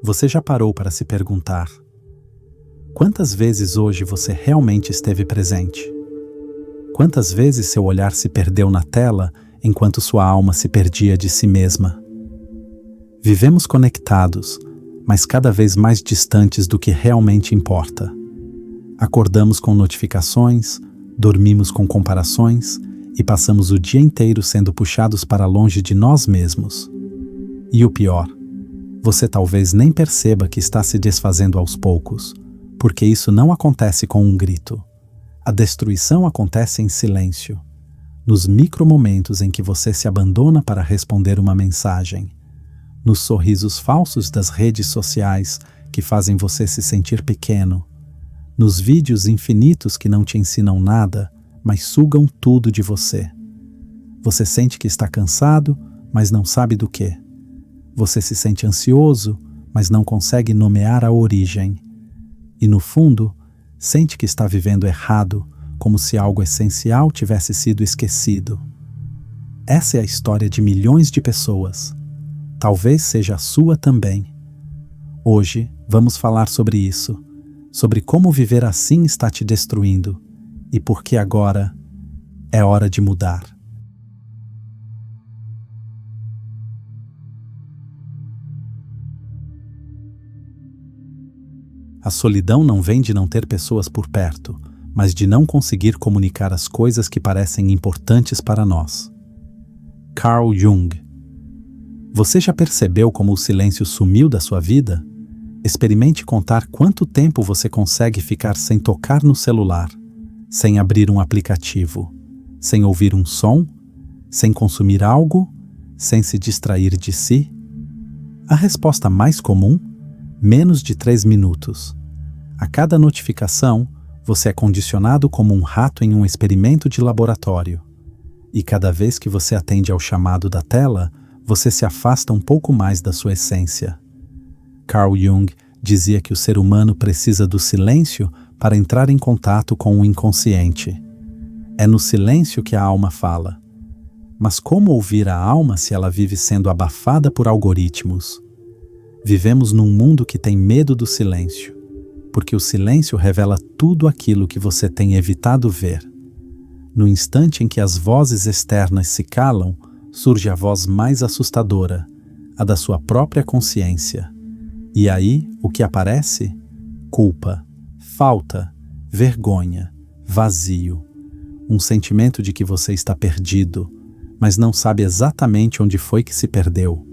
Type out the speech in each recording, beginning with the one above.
Você já parou para se perguntar: quantas vezes hoje você realmente esteve presente? Quantas vezes seu olhar se perdeu na tela enquanto sua alma se perdia de si mesma? Vivemos conectados, mas cada vez mais distantes do que realmente importa. Acordamos com notificações, dormimos com comparações e passamos o dia inteiro sendo puxados para longe de nós mesmos. E o pior, você talvez nem perceba que está se desfazendo aos poucos, porque isso não acontece com um grito. A destruição acontece em silêncio, nos micromomentos em que você se abandona para responder uma mensagem, nos sorrisos falsos das redes sociais que fazem você se sentir pequeno, nos vídeos infinitos que não te ensinam nada, mas sugam tudo de você. Você sente que está cansado, mas não sabe do quê. Você se sente ansioso, mas não consegue nomear a origem. E no fundo, sente que está vivendo errado, como se algo essencial tivesse sido esquecido. Essa é a história de milhões de pessoas. Talvez seja a sua também. Hoje, vamos falar sobre isso, sobre como viver assim está te destruindo e por que agora é hora de mudar. A solidão não vem de não ter pessoas por perto, mas de não conseguir comunicar as coisas que parecem importantes para nós. Carl Jung. Você já percebeu como o silêncio sumiu da sua vida? Experimente contar quanto tempo você consegue ficar sem tocar no celular, sem abrir um aplicativo, sem ouvir um som, sem consumir algo, sem se distrair de si. A resposta mais comum? Menos de 3 minutos. A cada notificação, você é condicionado como um rato em um experimento de laboratório. E cada vez que você atende ao chamado da tela, você se afasta um pouco mais da sua essência. Carl Jung dizia que o ser humano precisa do silêncio para entrar em contato com o inconsciente. É no silêncio que a alma fala. Mas como ouvir a alma se ela vive sendo abafada por algoritmos? Vivemos num mundo que tem medo do silêncio, porque o silêncio revela tudo aquilo que você tem evitado ver. No instante em que as vozes externas se calam, surge a voz mais assustadora, a da sua própria consciência. E aí, o que aparece? Culpa, falta, vergonha, vazio. Um sentimento de que você está perdido, mas não sabe exatamente onde foi que se perdeu.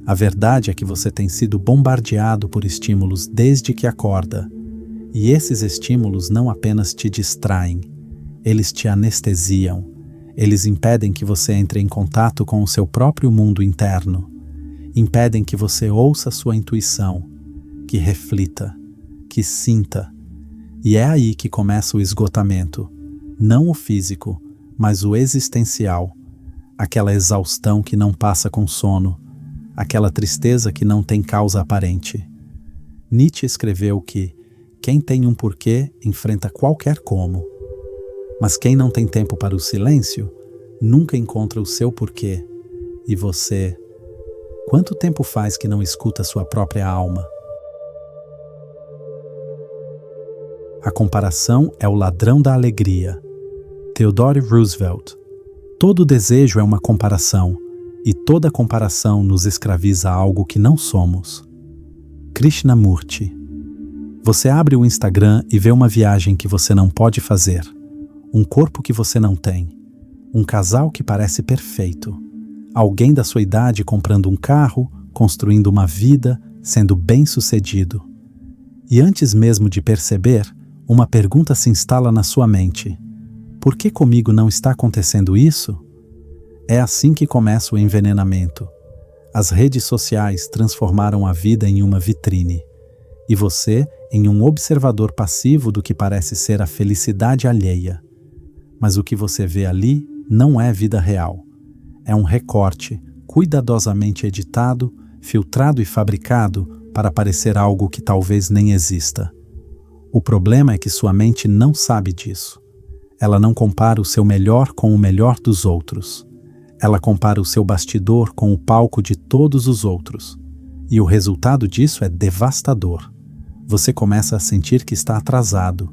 A verdade é que você tem sido bombardeado por estímulos desde que acorda. E esses estímulos não apenas te distraem, eles te anestesiam. Eles impedem que você entre em contato com o seu próprio mundo interno. Impedem que você ouça sua intuição, que reflita, que sinta. E é aí que começa o esgotamento. Não o físico, mas o existencial. Aquela exaustão que não passa com sono. Aquela tristeza que não tem causa aparente. Nietzsche escreveu que quem tem um porquê enfrenta qualquer como. Mas quem não tem tempo para o silêncio, nunca encontra o seu porquê. E você, quanto tempo faz que não escuta sua própria alma? A comparação é o ladrão da alegria. Theodore Roosevelt. Todo desejo é uma comparação. E toda comparação nos escraviza a algo que não somos. Krishnamurti. Você abre o Instagram e vê uma viagem que você não pode fazer, um corpo que você não tem, um casal que parece perfeito, alguém da sua idade comprando um carro, construindo uma vida, sendo bem-sucedido. E antes mesmo de perceber, uma pergunta se instala na sua mente: por que comigo não está acontecendo isso? É assim que começa o envenenamento. As redes sociais transformaram a vida em uma vitrine, e você em um observador passivo do que parece ser a felicidade alheia. Mas o que você vê ali não é vida real. É um recorte, cuidadosamente editado, filtrado e fabricado para parecer algo que talvez nem exista. O problema é que sua mente não sabe disso. Ela não compara o seu melhor com o melhor dos outros. Ela compara o seu bastidor com o palco de todos os outros. E o resultado disso é devastador. Você começa a sentir que está atrasado,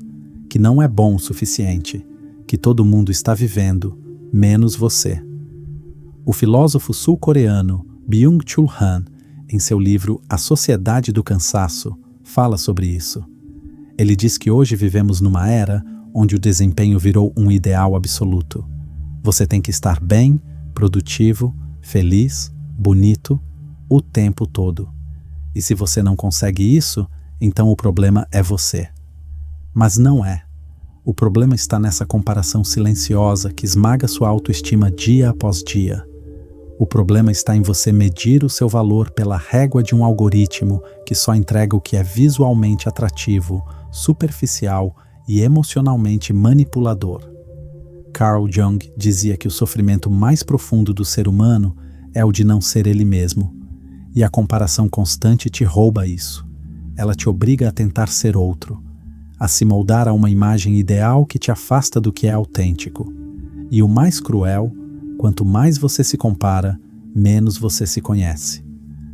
que não é bom o suficiente, que todo mundo está vivendo, menos você. O filósofo sul-coreano Byung-Chul Han, em seu livro A Sociedade do Cansaço, fala sobre isso. Ele diz que hoje vivemos numa era onde o desempenho virou um ideal absoluto. Você tem que estar bem, produtivo, feliz, bonito, o tempo todo. E se você não consegue isso, então o problema é você. Mas não é. O problema está nessa comparação silenciosa que esmaga sua autoestima dia após dia. O problema está em você medir o seu valor pela régua de um algoritmo que só entrega o que é visualmente atrativo, superficial e emocionalmente manipulador. Carl Jung dizia que o sofrimento mais profundo do ser humano é o de não ser ele mesmo. E a comparação constante te rouba isso. Ela te obriga a tentar ser outro, a se moldar a uma imagem ideal que te afasta do que é autêntico. E o mais cruel, quanto mais você se compara, menos você se conhece.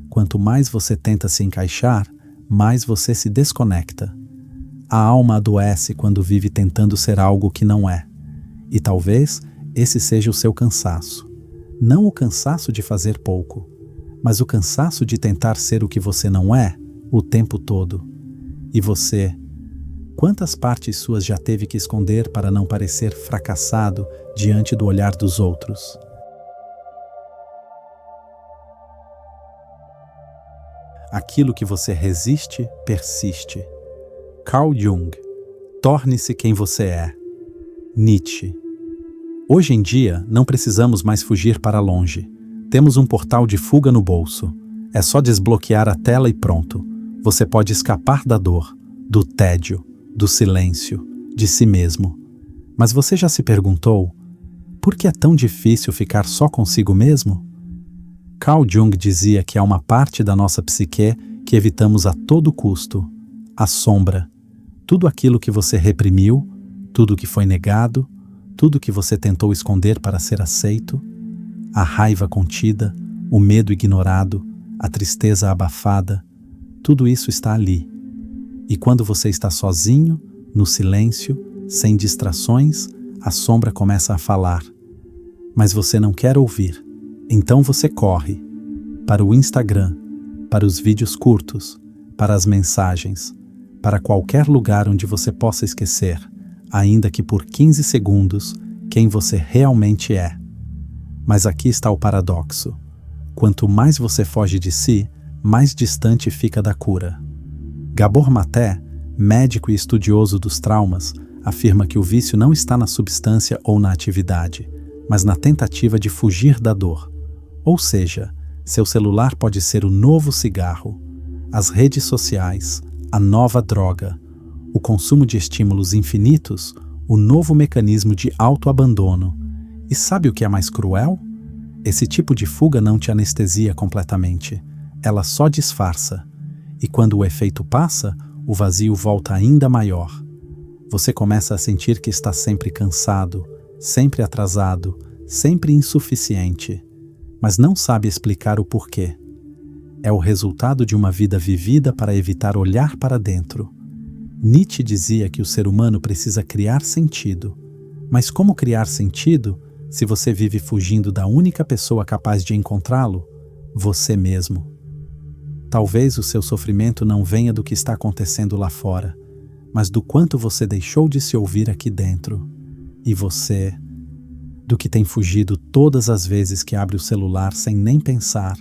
Quanto mais você tenta se encaixar, mais você se desconecta. A alma adoece quando vive tentando ser algo que não é. E talvez esse seja o seu cansaço. Não o cansaço de fazer pouco, mas o cansaço de tentar ser o que você não é o tempo todo. E você, quantas partes suas já teve que esconder para não parecer fracassado diante do olhar dos outros? Aquilo que você resiste, persiste. Carl Jung. Torne-se quem você é. Nietzsche. Hoje em dia, não precisamos mais fugir para longe. Temos um portal de fuga no bolso. É só desbloquear a tela e pronto. Você pode escapar da dor, do tédio, do silêncio, de si mesmo. Mas você já se perguntou, por que é tão difícil ficar só consigo mesmo? Carl Jung dizia que há uma parte da nossa psique que evitamos a todo custo, a sombra. Tudo aquilo que você reprimiu, tudo que foi negado, tudo que você tentou esconder para ser aceito, a raiva contida, o medo ignorado, a tristeza abafada, tudo isso está ali. E quando você está sozinho, no silêncio, sem distrações, a sombra começa a falar. Mas você não quer ouvir. Então você corre para o Instagram, para os vídeos curtos, para as mensagens, para qualquer lugar onde você possa esquecer, ainda que por 15 segundos, quem você realmente é. Mas aqui está o paradoxo. Quanto mais você foge de si, mais distante fica da cura. Gabor Maté, médico e estudioso dos traumas, afirma que o vício não está na substância ou na atividade, mas na tentativa de fugir da dor. Ou seja, seu celular pode ser o novo cigarro, as redes sociais, a nova droga, o consumo de estímulos infinitos, o novo mecanismo de autoabandono. E sabe o que é mais cruel? Esse tipo de fuga não te anestesia completamente, ela só disfarça. E quando o efeito passa, o vazio volta ainda maior. Você começa a sentir que está sempre cansado, sempre atrasado, sempre insuficiente, mas não sabe explicar o porquê. É o resultado de uma vida vivida para evitar olhar para dentro. Nietzsche dizia que o ser humano precisa criar sentido. Mas como criar sentido se você vive fugindo da única pessoa capaz de encontrá-lo? Você mesmo. Talvez o seu sofrimento não venha do que está acontecendo lá fora, mas do quanto você deixou de se ouvir aqui dentro. E você, do que tem fugido todas as vezes que abre o celular sem nem pensar.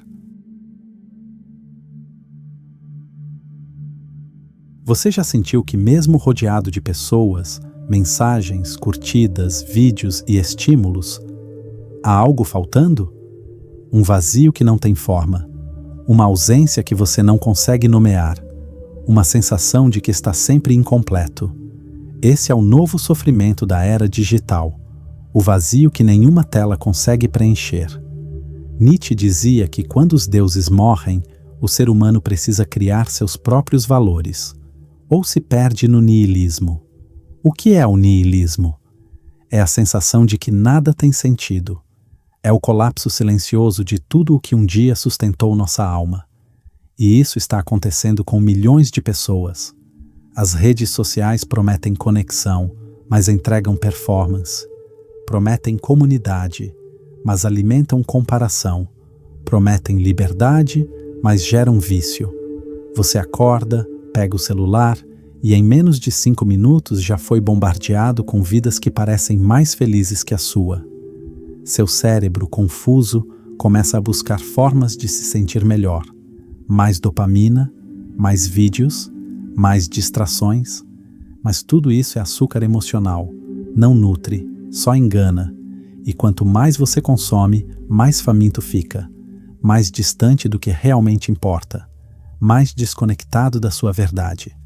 Você já sentiu que mesmo rodeado de pessoas, mensagens, curtidas, vídeos e estímulos, há algo faltando? Um vazio que não tem forma, uma ausência que você não consegue nomear, uma sensação de que está sempre incompleto. Esse é o novo sofrimento da era digital, o vazio que nenhuma tela consegue preencher. Nietzsche dizia que quando os deuses morrem, o ser humano precisa criar seus próprios valores, ou se perde no niilismo. O que é o niilismo? É a sensação de que nada tem sentido. É o colapso silencioso de tudo o que um dia sustentou nossa alma. E isso está acontecendo com milhões de pessoas. As redes sociais prometem conexão, mas entregam performance. Prometem comunidade, mas alimentam comparação. Prometem liberdade, mas geram vício. Você acorda, pega o celular e em menos de 5 minutos já foi bombardeado com vidas que parecem mais felizes que a sua. Seu cérebro, confuso, começa a buscar formas de se sentir melhor. Mais dopamina, mais vídeos, mais distrações. Mas tudo isso é açúcar emocional. Não nutre, só engana. E quanto mais você consome, mais faminto fica. Mais distante do que realmente importa. Mais desconectado da sua verdade.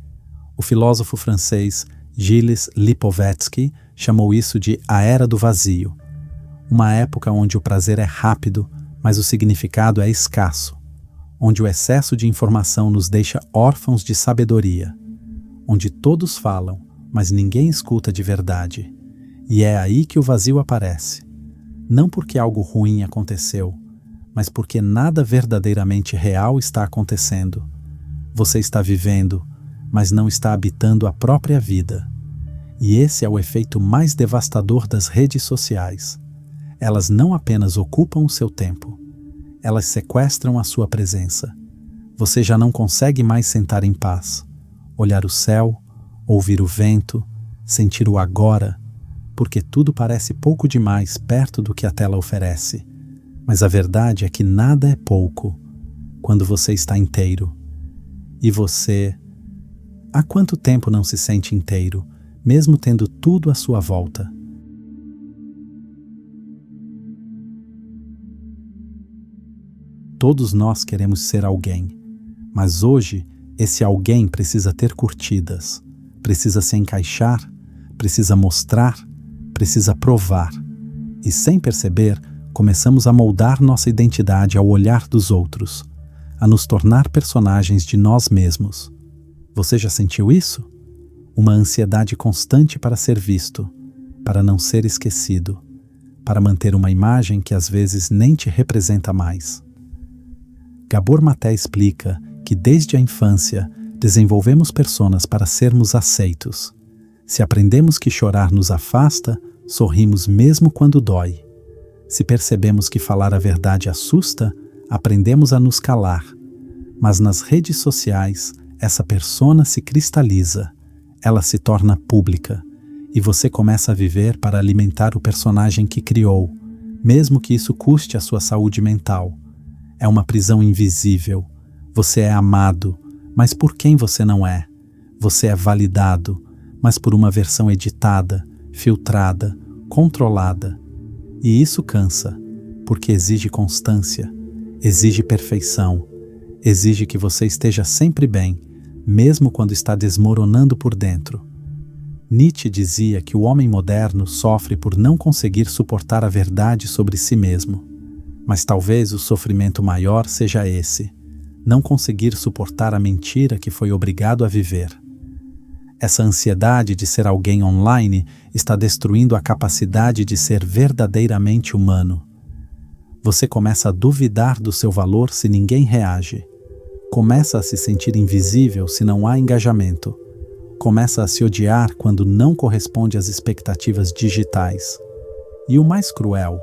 O filósofo francês Gilles Lipovetsky chamou isso de a Era do Vazio. Uma época onde o prazer é rápido, mas o significado é escasso. Onde o excesso de informação nos deixa órfãos de sabedoria. Onde todos falam, mas ninguém escuta de verdade. E é aí que o vazio aparece. Não porque algo ruim aconteceu, mas porque nada verdadeiramente real está acontecendo. Você está vivendo, mas não está habitando a própria vida. E esse é o efeito mais devastador das redes sociais. Elas não apenas ocupam o seu tempo, elas sequestram a sua presença. Você já não consegue mais sentar em paz, olhar o céu, ouvir o vento, sentir o agora, porque tudo parece pouco demais perto do que a tela oferece. Mas a verdade é que nada é pouco quando você está inteiro. E você, há quanto tempo não se sente inteiro, mesmo tendo tudo à sua volta? Todos nós queremos ser alguém, mas hoje esse alguém precisa ter curtidas, precisa se encaixar, precisa mostrar, precisa provar. E sem perceber, começamos a moldar nossa identidade ao olhar dos outros, a nos tornar personagens de nós mesmos. Você já sentiu isso? Uma ansiedade constante para ser visto, para não ser esquecido, para manter uma imagem que às vezes nem te representa mais. Gabor Maté explica que desde a infância desenvolvemos personas para sermos aceitos. Se aprendemos que chorar nos afasta, sorrimos mesmo quando dói. Se percebemos que falar a verdade assusta, aprendemos a nos calar. Mas nas redes sociais, essa persona se cristaliza, ela se torna pública, e você começa a viver para alimentar o personagem que criou, mesmo que isso custe a sua saúde mental. É uma prisão invisível. Você é amado, mas por quem você não é? Você é validado, mas por uma versão editada, filtrada, controlada. E isso cansa, porque exige constância, exige perfeição, exige que você esteja sempre bem, mesmo quando está desmoronando por dentro. Nietzsche dizia que o homem moderno sofre por não conseguir suportar a verdade sobre si mesmo. Mas talvez o sofrimento maior seja esse, não conseguir suportar a mentira que foi obrigado a viver. Essa ansiedade de ser alguém online está destruindo a capacidade de ser verdadeiramente humano. Você começa a duvidar do seu valor se ninguém reage. Começa a se sentir invisível se não há engajamento. Começa a se odiar quando não corresponde às expectativas digitais. E o mais cruel,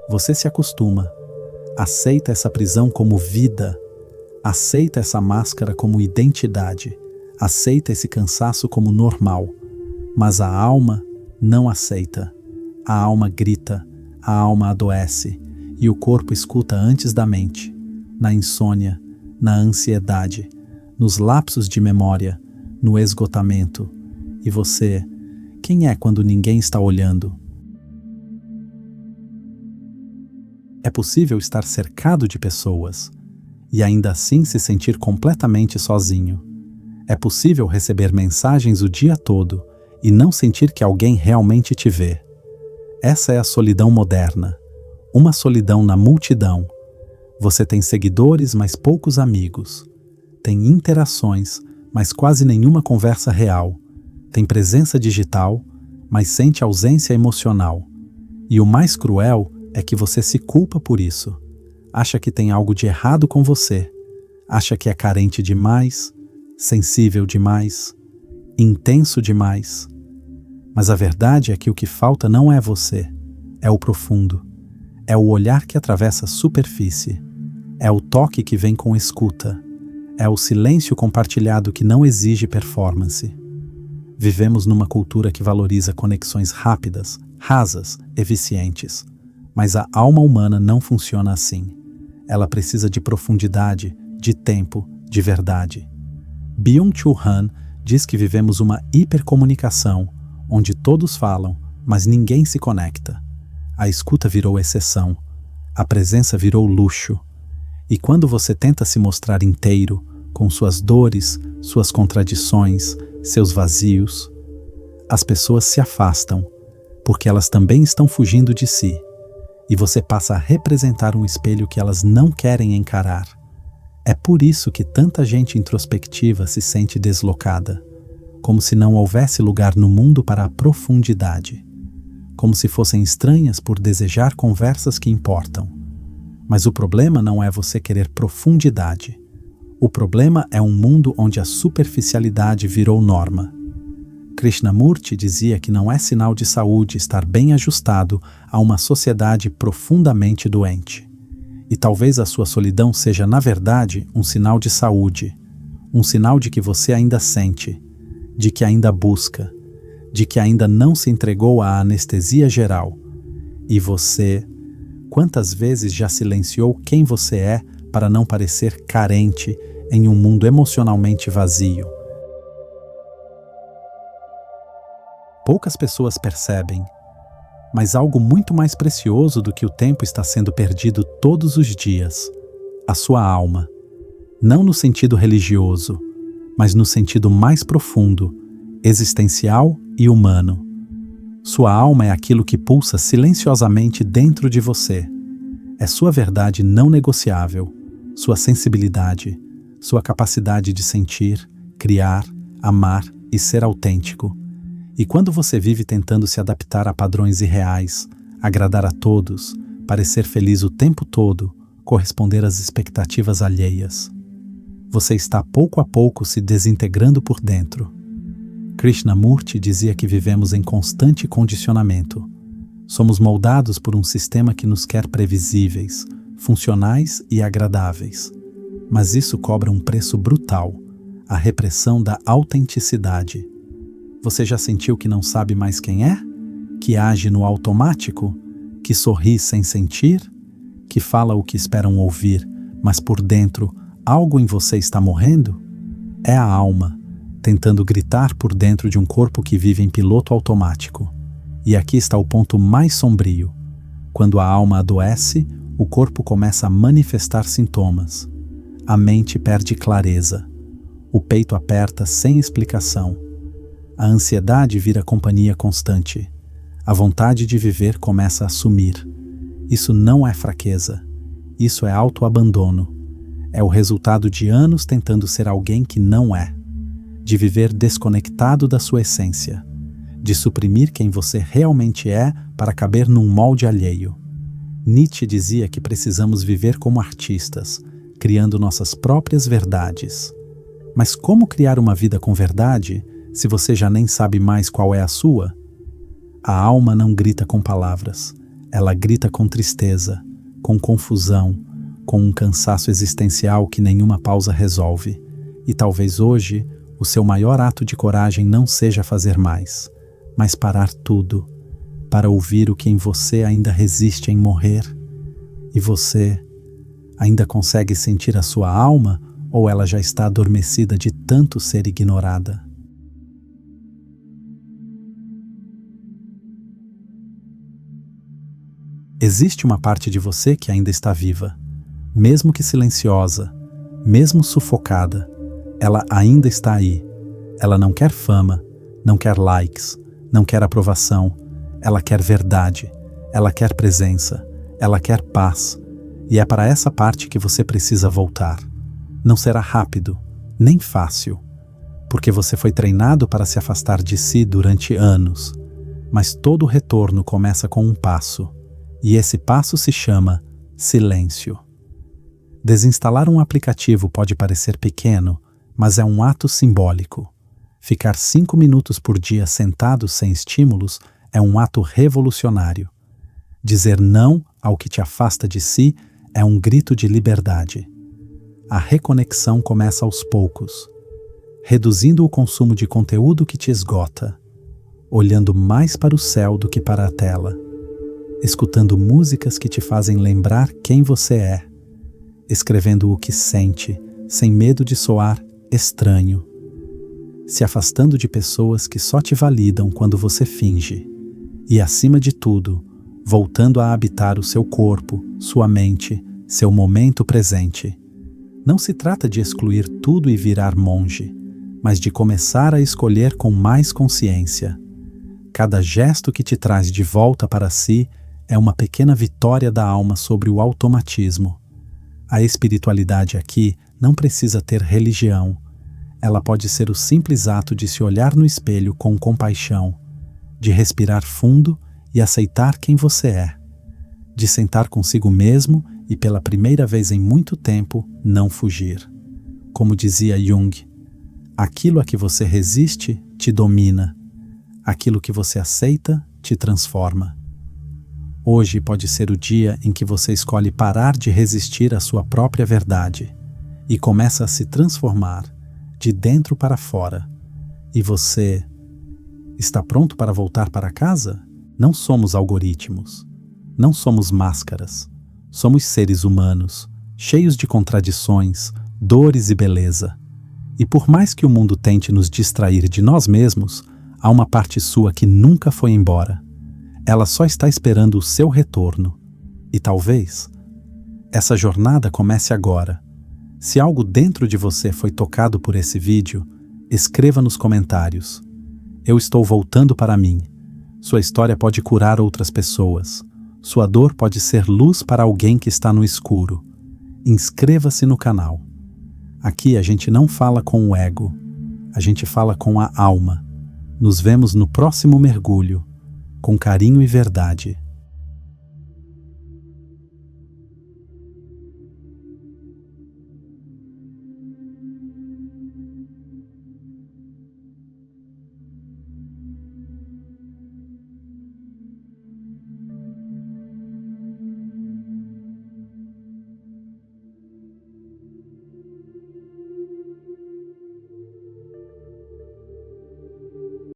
você se acostuma, aceita essa prisão como vida, aceita essa máscara como identidade, aceita esse cansaço como normal, mas a alma não aceita. A alma grita, a alma adoece, e o corpo escuta antes da mente, na insônia, na ansiedade, nos lapsos de memória, no esgotamento. E você, quem é quando ninguém está olhando? É possível estar cercado de pessoas e ainda assim se sentir completamente sozinho. É possível receber mensagens o dia todo e não sentir que alguém realmente te vê. Essa é a solidão moderna, uma solidão na multidão. Você tem seguidores, mas poucos amigos. Tem interações, mas quase nenhuma conversa real. Tem presença digital, mas sente ausência emocional. E o mais cruel é que você se culpa por isso. Acha que tem algo de errado com você. Acha que é carente demais, sensível demais, intenso demais. Mas a verdade é que o que falta não é você, é o profundo. É o olhar que atravessa a superfície. É o toque que vem com escuta. É o silêncio compartilhado que não exige performance. Vivemos numa cultura que valoriza conexões rápidas, rasas, eficientes. Mas a alma humana não funciona assim. Ela precisa de profundidade, de tempo, de verdade. Byung-Chul Han diz que vivemos uma hipercomunicação, onde todos falam, mas ninguém se conecta. A escuta virou exceção. A presença virou luxo. E quando você tenta se mostrar inteiro, com suas dores, suas contradições, seus vazios, as pessoas se afastam, porque elas também estão fugindo de si. E você passa a representar um espelho que elas não querem encarar. É por isso que tanta gente introspectiva se sente deslocada, como se não houvesse lugar no mundo para a profundidade, como se fossem estranhas por desejar conversas que importam. Mas o problema não é você querer profundidade. O problema é um mundo onde a superficialidade virou norma. Krishnamurti dizia que não é sinal de saúde estar bem ajustado a uma sociedade profundamente doente. E talvez a sua solidão seja, na verdade, um sinal de saúde, um sinal de que você ainda sente, de que ainda busca, de que ainda não se entregou à anestesia geral. E você, quantas vezes já silenciou quem você é para não parecer carente em um mundo emocionalmente vazio? Poucas pessoas percebem, mas algo muito mais precioso do que o tempo está sendo perdido todos os dias: a sua alma. Não no sentido religioso, mas no sentido mais profundo, existencial e humano. Sua alma é aquilo que pulsa silenciosamente dentro de você. É sua verdade não negociável, sua sensibilidade, sua capacidade de sentir, criar, amar e ser autêntico. E quando você vive tentando se adaptar a padrões irreais, agradar a todos, parecer feliz o tempo todo, corresponder às expectativas alheias, você está pouco a pouco se desintegrando por dentro. Krishnamurti dizia que vivemos em constante condicionamento. Somos moldados por um sistema que nos quer previsíveis, funcionais e agradáveis. Mas isso cobra um preço brutal: a repressão da autenticidade. Você já sentiu que não sabe mais quem é? Que age no automático? Que sorri sem sentir? Que fala o que esperam ouvir, mas por dentro algo em você está morrendo? É a alma, tentando gritar por dentro de um corpo que vive em piloto automático. E aqui está o ponto mais sombrio. Quando a alma adoece, o corpo começa a manifestar sintomas. A mente perde clareza. O peito aperta sem explicação. A ansiedade vira companhia constante. A vontade de viver começa a sumir. Isso não é fraqueza. Isso é autoabandono. É o resultado de anos tentando ser alguém que não é. De viver desconectado da sua essência. De suprimir quem você realmente é para caber num molde alheio. Nietzsche dizia que precisamos viver como artistas, criando nossas próprias verdades. Mas como criar uma vida com verdade se você já nem sabe mais qual é a sua? A alma não grita com palavras. Ela grita com tristeza, com confusão, com um cansaço existencial que nenhuma pausa resolve. E talvez hoje o seu maior ato de coragem não seja fazer mais, mas parar tudo, para ouvir o que em você ainda resiste em morrer. E você ainda consegue sentir a sua alma, ou ela já está adormecida de tanto ser ignorada? Existe uma parte de você que ainda está viva, mesmo que silenciosa, mesmo sufocada. Ela ainda está aí. Ela não quer fama, não quer likes, não quer aprovação. Ela quer verdade, ela quer presença, ela quer paz. E é para essa parte que você precisa voltar. Não será rápido, nem fácil, porque você foi treinado para se afastar de si durante anos. Mas todo retorno começa com um passo. E esse passo se chama silêncio. Desinstalar um aplicativo pode parecer pequeno, mas é um ato simbólico. Ficar 5 minutos por dia sentado sem estímulos é um ato revolucionário. Dizer não ao que te afasta de si é um grito de liberdade. A reconexão começa aos poucos, reduzindo o consumo de conteúdo que te esgota, olhando mais para o céu do que para a tela, escutando músicas que te fazem lembrar quem você é, escrevendo o que sente, sem medo de soar estranho, se afastando de pessoas que só te validam quando você finge, e, acima de tudo, voltando a habitar o seu corpo, sua mente, seu momento presente. Não se trata de excluir tudo e virar monge, mas de começar a escolher com mais consciência. Cada gesto que te traz de volta para si é uma pequena vitória da alma sobre o automatismo. A espiritualidade aqui não precisa ter religião. Ela pode ser o simples ato de se olhar no espelho com compaixão, de respirar fundo e aceitar quem você é, de sentar consigo mesmo e, pela primeira vez em muito tempo, não fugir. Como dizia Jung, aquilo a que você resiste te domina, aquilo que você aceita te transforma. Hoje pode ser o dia em que você escolhe parar de resistir à sua própria verdade e começa a se transformar de dentro para fora. E você está pronto para voltar para casa? Não somos algoritmos, não somos máscaras. Somos seres humanos, cheios de contradições, dores e beleza. E por mais que o mundo tente nos distrair de nós mesmos, há uma parte sua que nunca foi embora. Ela só está esperando o seu retorno. E talvez essa jornada comece agora. Se algo dentro de você foi tocado por esse vídeo, escreva nos comentários. Eu estou voltando para mim. Sua história pode curar outras pessoas. Sua dor pode ser luz para alguém que está no escuro. Inscreva-se no canal. Aqui a gente não fala com o ego, a gente fala com a alma. Nos vemos no próximo mergulho, com carinho e verdade.